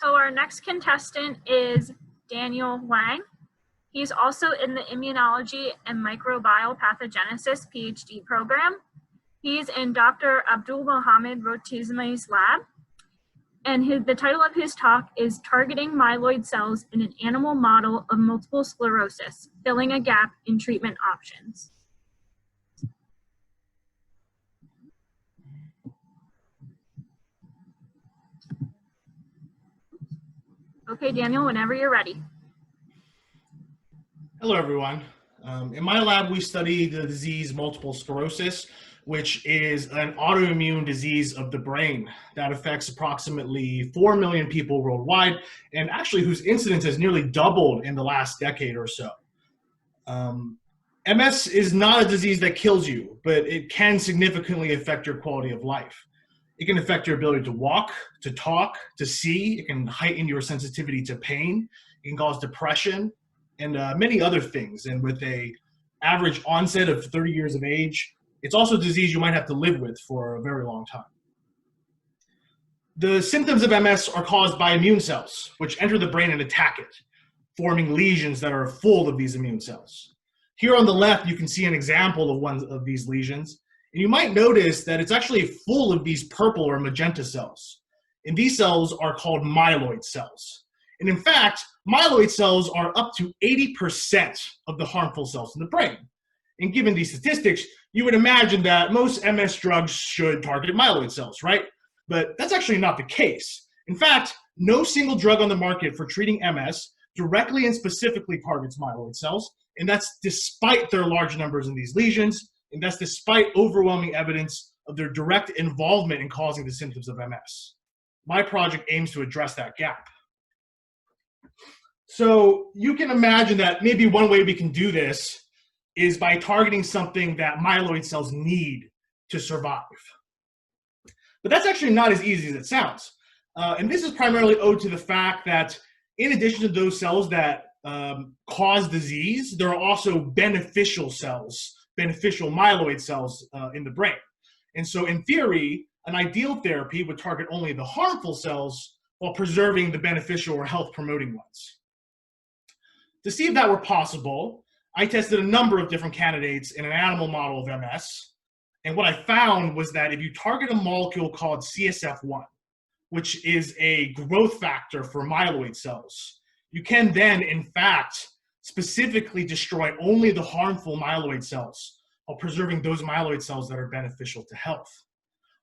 So our next contestant is Daniel Hwang. He's also in the Immunology and Microbial Pathogenesis PhD program. He's in Dr. Abdolmuhamad Rostami's lab. And the title of his talk is Targeting Myeloid Cells in an Animal Model of Multiple Sclerosis, Filling a Gap in Treatment Options. Okay, Daniel, whenever you're ready. Hello, everyone. In my lab, we study the disease multiple sclerosis, which is an autoimmune disease of the brain that affects approximately 4 million people worldwide, and actually whose incidence has nearly doubled in the last decade or so. MS is not a disease that kills you, but it can significantly affect your quality of life. It can affect your ability to walk, to talk, to see. It can heighten your sensitivity to pain. It can cause depression and many other things. And with an average onset of 30 years of age, it's also a disease you might have to live with for a very long time. The symptoms of MS are caused by immune cells, which enter the brain and attack it, forming lesions that are full of these immune cells. Here on the left, you can see an example of one of these lesions. And you might notice that it's actually full of these purple or magenta cells. And these cells are called myeloid cells. And in fact, myeloid cells are up to 80% of the harmful cells in the brain. And given these statistics, you would imagine that most MS drugs should target myeloid cells, right? But that's actually not the case. In fact, no single drug on the market for treating MS directly and specifically targets myeloid cells. And that's despite their large numbers in these lesions. And that's despite overwhelming evidence of their direct involvement in causing the symptoms of MS. My project aims to address that gap. So you can imagine that maybe one way we can do this is by targeting something that myeloid cells need to survive. But that's actually not as easy as it sounds. And this is primarily owed to the fact that in addition to those cells that cause disease, there are also beneficial cells, beneficial myeloid cells in the brain. And so in theory, an ideal therapy would target only the harmful cells while preserving the beneficial or health-promoting ones. To see if that were possible, I tested a number of different candidates in an animal model of MS. And what I found was that if you target a molecule called CSF1, which is a growth factor for myeloid cells, you can then, in fact, specifically destroy only the harmful myeloid cells while preserving those myeloid cells that are beneficial to health.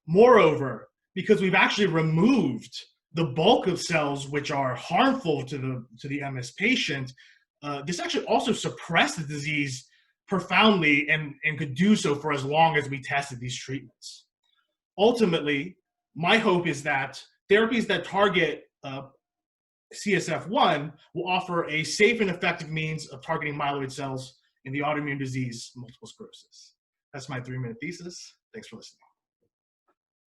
Moreover, because we've actually removed the bulk of cells which are harmful to the MS patient, this actually also suppressed the disease profoundly and could do so for as long as we tested these treatments. Ultimately, my hope is that therapies that target CSF1 will offer a safe and effective means of targeting myeloid cells in the autoimmune disease multiple sclerosis. That's my 3-minute thesis. Thanks for listening.